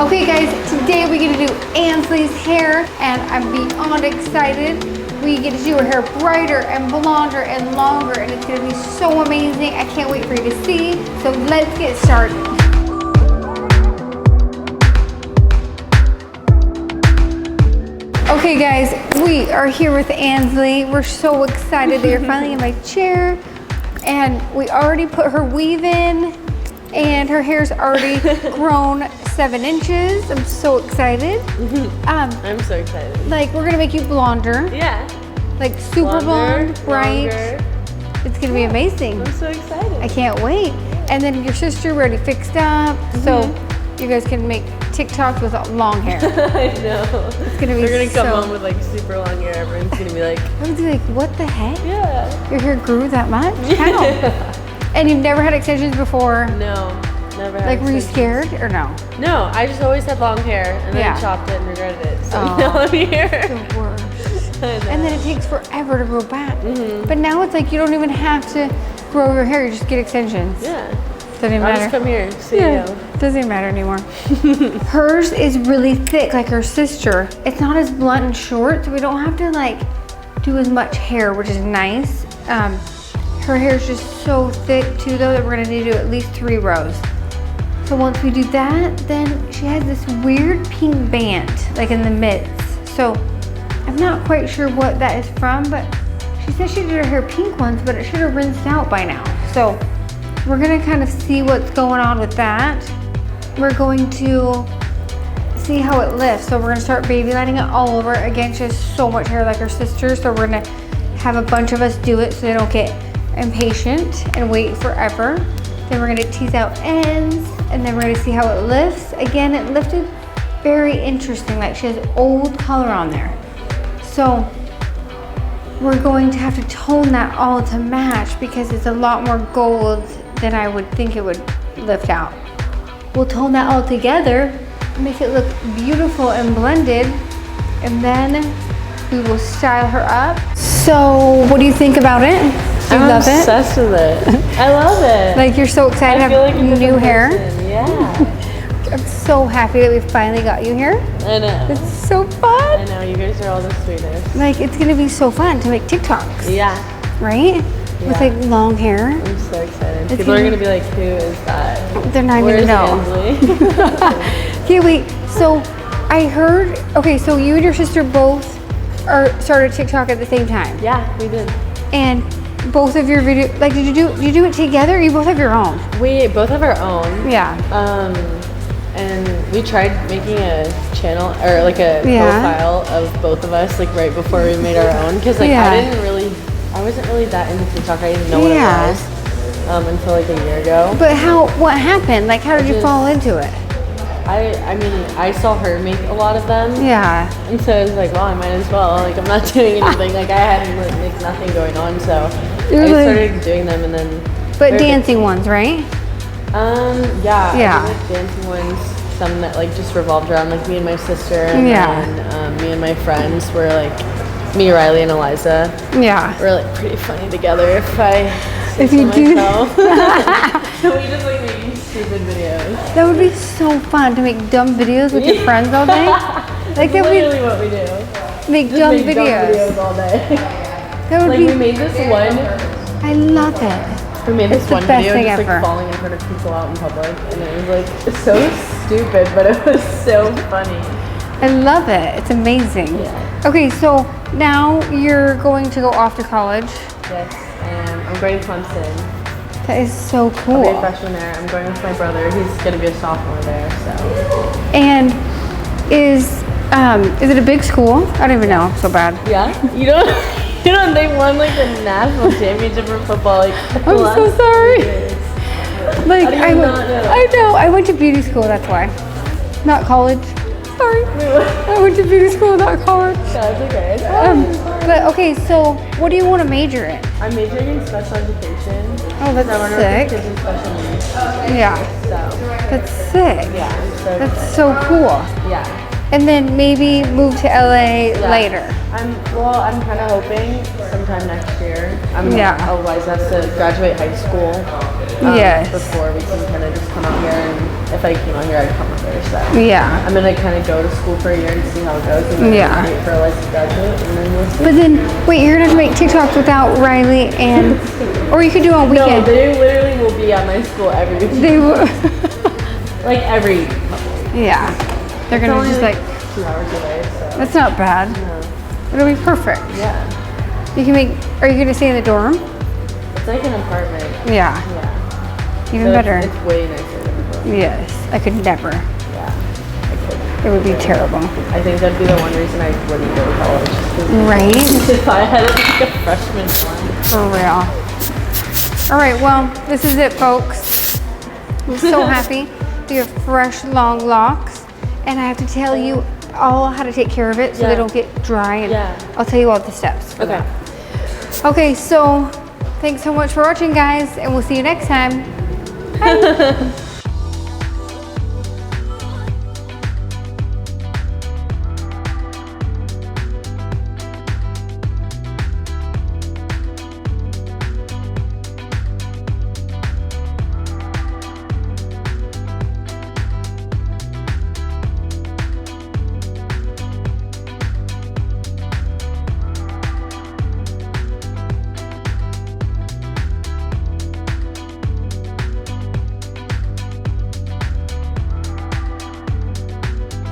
Okay guys, today we get to do Ansley's hair and I'm beyond excited. We get to do her hair brighter and blonder and longer and it's gonna be so amazing. I can't wait for you to see. So let's get started. Okay guys, we are here with Ansley. We're so excited that you're finally in my chair. And we already put her weave in and her hair's already grown 7 inches. I'm so excited. I'm so excited. Like, we're gonna make you blonder. Yeah. Like super blonde, bright. Longer. It's gonna be amazing. I'm so excited. I can't wait. And then your sister, we already fixed up. So you guys can make TikToks with long hair. I know. It's gonna be We're gonna come home with like super long hair. Everyone's gonna be like, I'm gonna be like, what the heck? Yeah. Your hair grew that much? How? Yeah. And you've never had extensions before? No, never had Like, were you extensions. scared or no? No, I just always had long hair and then chopped it and regretted it. So now I'm here. The worst. And then it takes forever to grow back. But now it's like you don't even have to grow your hair, you just get extensions. Yeah. Doesn't even I'll matter. just come here, see you. Doesn't even matter anymore. Hers is really thick, like her sister. It's not as blunt and short, so we don't have to like do as much hair, which is nice. Her hair is just so thick too, though, that we're gonna need to do at least 3 rows. So once we do that, then she has this weird pink band, like in the midst. So I'm not quite sure what that is from, but she said she did her hair pink once, but it should have rinsed out by now. So we're gonna kind of see what's going on with that. We're going to see how it lifts. So we're gonna start baby lining it all over. Again, she has so much hair like her sister, so we're gonna have a bunch of us do it so they don't get impatient and wait forever. Then we're gonna tease out ends, and then we're gonna see how it lifts. Again, it lifted very interesting, like she has old color on there. So we're going to have to tone that all to match because it's a lot more gold than I would think it would lift out. We'll tone that all together, make it look beautiful and blended, and then we will style her up. So what do you think about it? Do you love it? I'm obsessed with it. I love it. Like, you're so excited to have like new hair? Person. Yeah. I'm so happy that we finally got you here. I know. It's so fun. I know, you guys are all the sweetest. Like, it's gonna be so fun to make TikToks. Yeah. Right? Yeah. With like long hair. I'm so excited. People are gonna be like, who is that? They're not Where's gonna know. Ansley? Okay, wait. So I heard, okay, so you and your sister both started TikTok at the same time. Yeah, we did. And both of your videos, like, did you do it together or you both have your own? We both have our own. Yeah. And we tried making a channel or like a profile of both of us like right before we made our own because like I wasn't really that into TikTok. I didn't know what it was until like a year ago. But what happened? Like, how did you fall into it? I mean, I saw her make a lot of them. Yeah. And so I was like, well, I might as well. Like, I'm not doing anything. Like, I had like nothing going on, so I started doing them, and then. But dancing ones, right? Yeah. Yeah. I did, like, dancing ones. Some that like just revolved around like me and my sister, and then me and my friends were like me, Riley, and Eliza. Yeah. We're like pretty funny together if you do. So we just like making stupid videos. That would be so fun to make dumb videos with your friends all day. Like, that would be literally what we do. Make dumb videos all day. That would like be. We made this one. I love it. We made this one video just ever. like falling in front of people out in public, and it was like so stupid, but it was so funny. I love it. It's amazing. Yeah. Okay, so now you're going to go off to college. Yes, and I'm going to Clemson. That is so cool. I'll be a freshman there. I'm going with my brother. He's going to be a sophomore there. So. And is it a big school? I don't even know. So bad. Yeah. You know, they won like the national championship for football. Like, I'm so sorry. Like, I know. I went to beauty school. That's why. Not college. Sorry. I went to beauty school, not college. That's okay. But okay, so what do you want to major in? I'm majoring in special education. Oh, that's sick. Kids in special needs. Yeah. So. That's sick. Yeah. That's so cool. Yeah. and then maybe move to LA later. I'm kind of hoping sometime next year. Otherwise, I have to graduate high school. Before we can kind of just come out here, and if I came out here, I'd come out here. So I'm gonna kind of go to school for a year and see how it goes, and then wait for a license to graduate, and then we'll see. But then, wait, you're gonna have to make TikToks without Riley and, or you could do on weekend. No, they literally will be at my school every week. They will. Like every couple weeks. Yeah, they're gonna just like 2 hours away. So that's not bad. No. It'll be perfect. Yeah. You can make. Are you gonna stay in the dorm? It's like an apartment. Yeah. Even So better. It's way nicer than a dorm. Yes, I could never. Yeah. I couldn't. It would be terrible. I think that'd be the one reason I wouldn't go to college. Right? If I had like a freshman one. For real. All right, well, this is it, folks. I'm so happy. You have fresh, long locks. And I have to tell you all how to take care of it so they don't get dry. And I'll tell you all the steps. Okay. Okay, so thanks so much for watching, guys. And we'll see you next time. Bye.